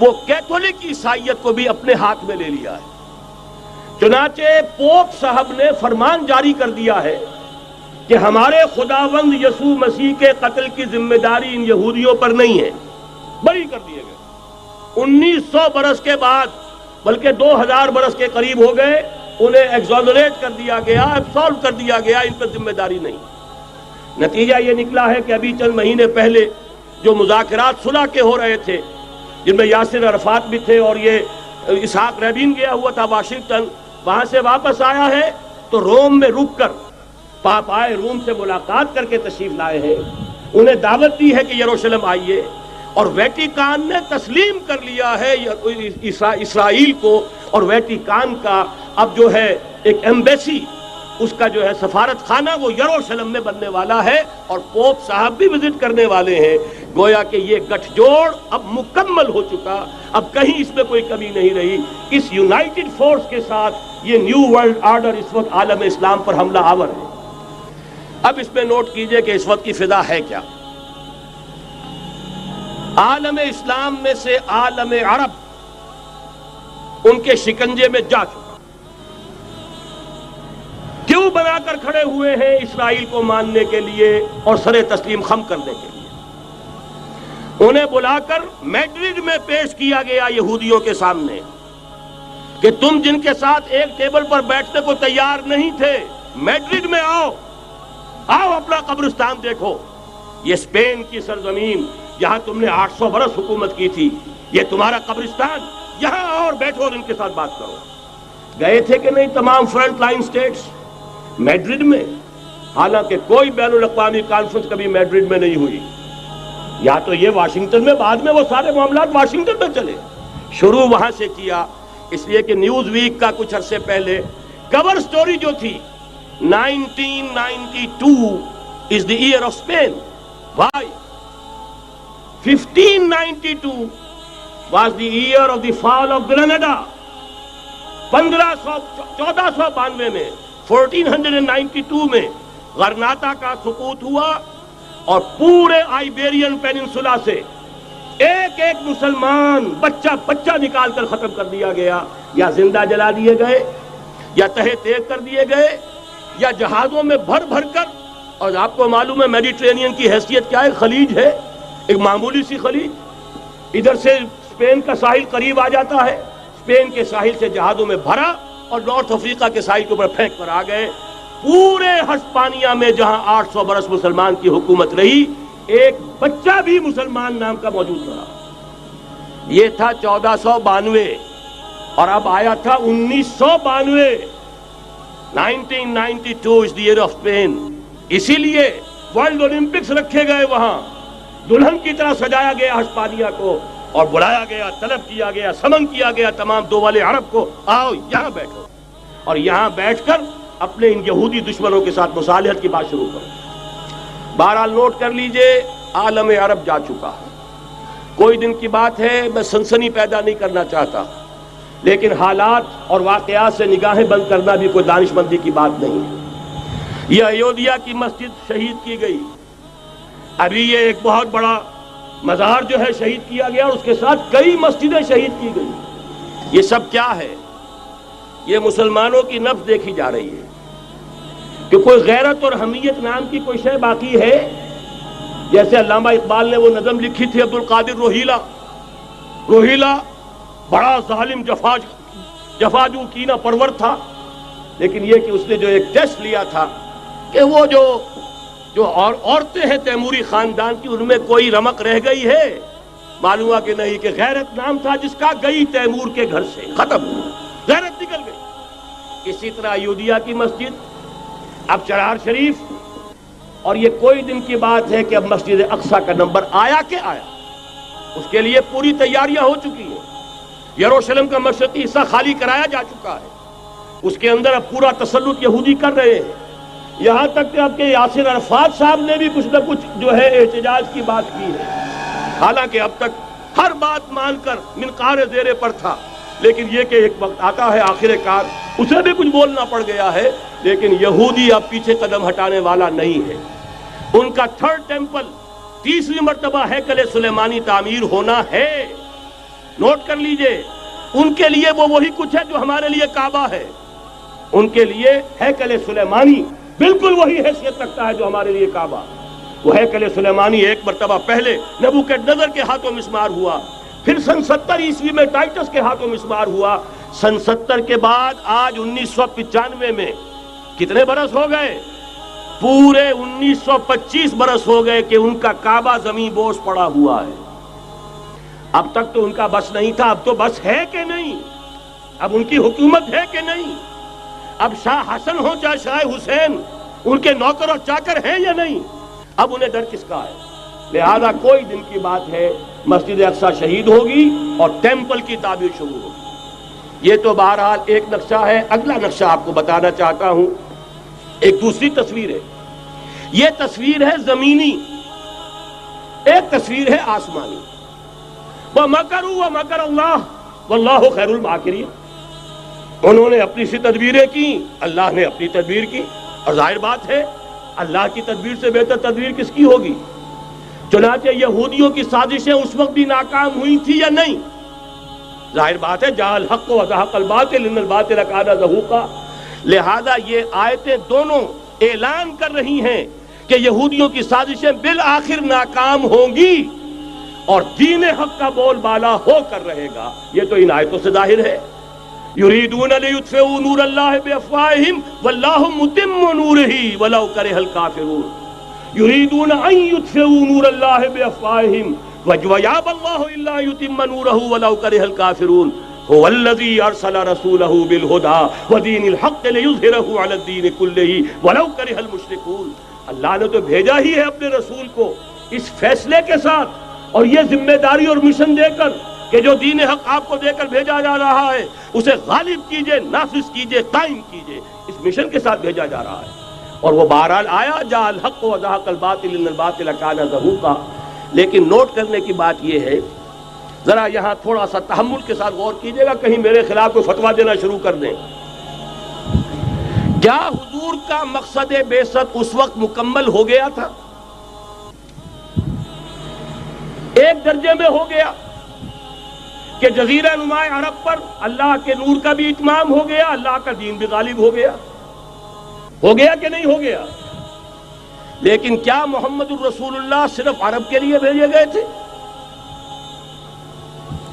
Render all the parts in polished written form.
وہ کیتھولک عیسائیت کو بھی اپنے ہاتھ میں لے لیا ہے۔ چنانچہ پوپ صاحب نے فرمان جاری کر دیا ہے کہ ہمارے خداوند یسوع مسیح کے قتل کی ذمہ داری ان یہودیوں پر نہیں ہے، بری کر دیے گئے۔ 1900 برس کے بعد، بلکہ 2000 برس کے قریب ہو گئے، انہیں ایگزونریٹ کر دیا گیا، ایبسالو کر دیا گیا، ان پر ذمہ داری نہیں۔ نتیجہ یہ نکلا ہے کہ ابھی چند مہینے پہلے جو مذاکرات صلح کے ہو رہے تھے، جن میں یاسر عرفات بھی تھے اور یہ اسحاق رابین گیا ہوا تھا واشنگٹن، وہاں سے واپس آیا ہے تو روم میں رک کر پاپائے روم سے ملاقات کر کے تشریف لائے ہیں، انہیں دعوت دی ہے کہ یروشلم آئیے، اور ویٹیکان نے تسلیم کر لیا ہے اسرائیل کو، اور ویٹیکان کا اب جو ہے ایک ایمبیسی، اس کا جو ہے سفارت خانہ وہ یروشلم میں بننے والا ہے، اور پوپ صاحب بھی وزٹ کرنے والے ہیں۔ گویا کہ یہ گٹھ جوڑ اب مکمل ہو چکا، اب کہیں اس میں کوئی کمی نہیں رہی۔ اس یونائٹڈ فورس کے ساتھ یہ نیو ورلڈ آرڈر اس وقت عالم اسلام پر حملہ آور ہے۔ اب اس میں نوٹ کیجئے کہ اس وقت کی فضا ہے کیا۔ عالم اسلام میں سے عالم عرب ان کے شکنجے میں جا چکا، کیوں بنا کر کھڑے ہوئے ہیں اسرائیل کو ماننے کے لیے اور سر تسلیم خم کرنے کے لیے۔ انہیں بلا کر میڈرڈ میں پیش کیا گیا یہودیوں کے سامنے کہ تم جن کے ساتھ ایک ٹیبل پر بیٹھنے کو تیار نہیں تھے، میڈرڈ میں آؤ، آؤ اپنا قبرستان دیکھو، یہ اسپین کی سرزمین جہاں تم نے 800 برس حکومت کی تھی، یہ تمہارا قبرستان، یہاں آؤ اور بیٹھو اور ان کے ساتھ بات کرو۔ گئے تھے کہ نہیں تمام فرنٹ لائن سٹیٹس میڈرڈ میں؟ حالانکہ کوئی بین الاقوامی کانفرنس کبھی میڈرڈ میں نہیں ہوئی، یا تو یہ واشنگٹن میں، بعد میں وہ سارے معاملات واشنگٹن میں چلے، شروع وہاں سے کیا۔ اس لیے کہ نیوز ویک کا کچھ عرصے پہلے کور سٹوری جو تھی 1992 is the year of Spain. Why? 1592 was the year of the fall of Granada. 1492 میں 1492 میں غرناطہ کا سقوط ہوا، اور پورے آئیبیرین پیننسولا سے ایک ایک مسلمان بچہ نکال کر ختم کر دیا گیا، یا زندہ جلا دیے گئے، یا تہہ تیگ کر دیے گئے، یا جہازوں میں بھر بھر کر۔ اور آپ کو معلوم ہے میڈیٹرینین کی حیثیت کیا ہے، خلیج ہے، ایک معمولی سی خلیج، ادھر سے اسپین کا ساحل قریب آ جاتا ہے، اسپین کے ساحل سے جہازوں میں بھرا اور نارتھ افریقہ کے ساحل کے اوپر پھینک کر آ گئے۔ پورے ہسپانیہ میں جہاں 800 برس مسلمان کی حکومت رہی، ایک بچہ بھی مسلمان نام کا موجود رہا۔ یہ تھا 1492، اور اب آیا تھا 1992۔ 1992 is the year of Spain۔ اسی لیے ورلڈ اولمپکس رکھے گئے، وہاں دلہن کی طرح سجایا گیا ہسپانیہ کو، اور بلایا گیا، طلب کیا گیا، سمن کیا گیا تمام دول عرب کو، آؤ یہاں بیٹھو، اور یہاں بیٹھ کر اپنے ان یہودی دشمنوں کے ساتھ مصالحت کی بات شروع کرو۔ بہرحال نوٹ کر لیجئے، عالم عرب جا چکا ہے۔ کوئی دن کی بات ہے، میں سنسنی پیدا نہیں کرنا چاہتا، لیکن حالات اور واقعات سے نگاہیں بند کرنا بھی کوئی دانش مندی کی بات نہیں ہے۔ یہ ایودھیا کی مسجد شہید کی گئی، ابھی یہ ایک بہت بڑا مزار جو ہے شہید کیا گیا، اور اس کے ساتھ کئی مسجدیں شہید کی گئی۔ یہ سب کیا ہے؟ یہ مسلمانوں کی نفس دیکھی جا رہی ہے کہ کوئی غیرت اور حمیت نام کی کوئی شے باقی ہے۔ جیسے علامہ اقبال نے وہ نظم لکھی تھی، عبد القادر روہیلا بڑا ظالم جفاجو کینہ پرور تھا، لیکن یہ کہ اس نے جو ایک ٹیسٹ لیا تھا کہ وہ جو عورتیں ہیں تیموری خاندان کی، ان میں کوئی رمق رہ گئی ہے؟ معلوم ہوا کہ نہیں، کہ غیرت نام تھا جس کا گئی تیمور کے گھر سے، ختم، غیرت نکل گئی۔ اسی طرح ایودھیا کی مسجد، اب چرار شریف، اور یہ کوئی دن کی بات ہے کہ اب مسجد اقصیٰ کا نمبر آیا کہ آیا، اس کے لیے پوری تیاریاں ہو چکی ہیں۔ یروشلم کا مشرقی حصہ خالی کرایا جا چکا ہے، اس کے اندر اب پورا تسلط یہودی کر رہے ہیں، یہاں تک کہ اب کہ یاسر عرفات صاحب نے بھی کچھ نہ کچھ جو ہے احتجاج کی بات کی ہے، حالانکہ اب تک ہر بات مان کر منقار زیر پر تھا، لیکن یہ کہ ایک وقت آتا ہے آخر کار اسے بھی کچھ بولنا پڑ گیا ہے۔ لیکن یہودی اب پیچھے قدم ہٹانے والا نہیں ہے، ان کا تھرڈ ٹیمپل، تیسری مرتبہ ہیکل سلیمانی تعمیر ہونا ہے۔ نوٹ کر لیجئے، ان کے لیے وہ وہی کچھ ہے جو ہمارے لیے کعبہ ہے. ان کے لیے ہیکل سلیمانی بالکل وہی حیثیت رکھتا ہے جو ہمارے لیے کعبہ. وہ ہیکل سلیمانی ایک مرتبہ پہلے نبوکدنضر کے ہاتھوں مسمار ہوا، پھر سن 70 عیسوی میں ٹائٹس کے ہاتھوں مسمار ہوا. سن 70 کے بعد آج 1995 میں کتنے برس ہو گئے؟ پورے 1925 برس ہو گئے کہ ان کا کعبہ زمین بوس پڑا ہوا ہے. اب تک تو ان کا بس نہیں تھا، اب تو بس ہے کہ نہیں؟ اب ان کی حکومت ہے کہ نہیں؟ اب شاہ حسن ہو چاہے شاہ حسین، ان کے نوکر اور چاکر ہیں یا نہیں؟ اب انہیں ڈر کس کا ہے؟ لہذا کوئی دن کی بات ہے مسجد اقصی شہید ہوگی اور ٹیمپل کی تعمیر شروع ہوگی. یہ تو بہرحال ایک نقشہ ہے. اگلا نقشہ آپ کو بتانا چاہتا ہوں، ایک دوسری تصویر ہے. یہ تصویر ہے زمینی، ایک تصویر ہے آسمانی. وَمَكَرُوا وَمَكَرَ اللَّهُ وَاللَّهُ خَيْرُ الْمَاكِرِينَ. انہوں نے اپنی سی تدبیریں کی، اللہ نے اپنی تدبیر کی، اور ظاہر بات ہے اللہ کی تدبیر سے بہتر تدبیر کس کی ہوگی؟ چنانچہ یہودیوں کی سازشیں اس وقت بھی ناکام ہوئی تھی یا نہیں؟ ظاہر بات ہے جاء الحق وزهق الباطل ان الباطل کان زهوقا. لہذا یہ آیتیں دونوں اعلان کر رہی ہیں کہ یہودیوں کی سازشیں بالآخر ناکام ہوں گی اور دین حق کا بول بالا ہو کر رہے گا. یہ تو ان آیتوں سے ظاہر ہے. یریدون لیطفئوا نور اللہ بافواہہم واللہ متم نورہ ولو کرہ الکافرون. یریدون ان یطفئوا نور اللہ بافواہہم ویابى اللہ الا یتم نورہ ولو کرہ الکافرون. هو الذی ارسل رسولہ بالہدى ودین الحق لیظہرہ علی الدین کلہ ولو کرہ المشرکون. اللہ نے تو بھیجا ہی ہے اپنے رسول کو اس فیصلے کے ساتھ اور یہ ذمہ داری اور مشن دے کر کہ جو دین حق آپ کو دے کر بھیجا جا رہا ہے اسے غالب کیجئے، نافذ کیجئے، قائم کیجئے. اس مشن کے ساتھ بھیجا جا رہا ہے اور وہ بہرحال آیا جاء الحق وزهق الباطل ان الباطل کان زهوقا. لیکن نوٹ کرنے کی بات یہ ہے، ذرا یہاں تھوڑا سا تحمل کے ساتھ غور کیجئے گا، کہیں میرے خلاف کوئی فتویٰ دینا شروع کر دیں. کیا حضور کا مقصد بعثت اس وقت مکمل ہو گیا تھا؟ ایک درجے میں ہو گیا کہ جزیرہ نما عرب پر اللہ کے نور کا بھی اتمام ہو گیا، اللہ کا دین بھی غالب ہو گیا. ہو گیا کہ نہیں ہو گیا؟ لیکن کیا محمد الرسول اللہ صرف عرب کے لیے بھیجے گئے تھے؟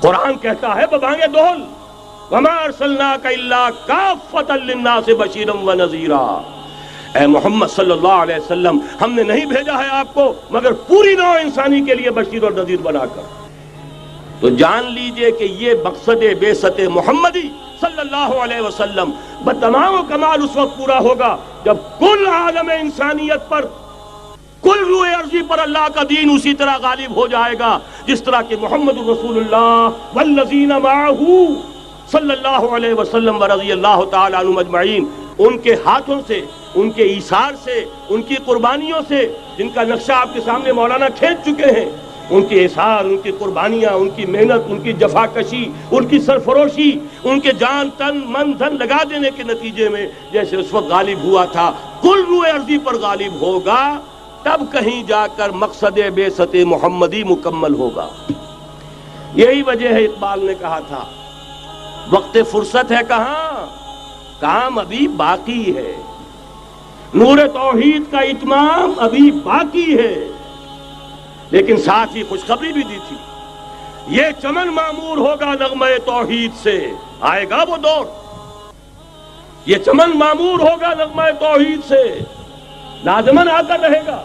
قرآن کہتا ہے ببانگ دہل وما ارسلناک الا کافۃ للناس بشیرا ونذیرا. اے محمد صلی اللہ علیہ وسلم، ہم نے نہیں بھیجا ہے آپ کو مگر پوری نوع انسانی کے لیے بشیر اور نذیر بنا کر. تو جان لیجئے کہ یہ مقصد بعثت محمدی صلی اللہ علیہ وسلم بتمام و کمال اس وقت پورا ہوگا جب کل عالم انسانیت پر، کل روئے ارضی پر اللہ کا دین اسی طرح غالب ہو جائے گا جس طرح کہ محمد رسول اللہ والذین معہ صلی اللہ علیہ وسلم ورضی اللہ تعالی عنہم اجمعین، ان کے ہاتھوں سے، ان کے ایثار سے، ان کی قربانیوں سے، جن کا نقشہ آپ کے سامنے مولانا کھینچ چکے ہیں، ان کے اثار، ان کی قربانیاں، ان کی محنت، ان کی جفاکشی، ان کی سرفروشی، ان کے جان تن من دھن لگا دینے کے نتیجے میں جیسے اس وقت غالب ہوا تھا کل روئے ارضی پر غالب ہوگا، تب کہیں جا کر مقصد بعثت محمدی مکمل ہوگا. یہی وجہ ہے اقبال نے کہا تھا وقت فرصت ہے کہاں، کام ابھی باقی ہے، نور توحید کا اتمام ابھی باقی ہے. لیکن ساتھ ہی خوشخبری بھی دی تھی، یہ چمن معمور ہوگا نغمہ توحید سے. آئے گا وہ دور، یہ چمن معمور ہوگا نغمہ توحید سے، لازماً آ کر رہے گا.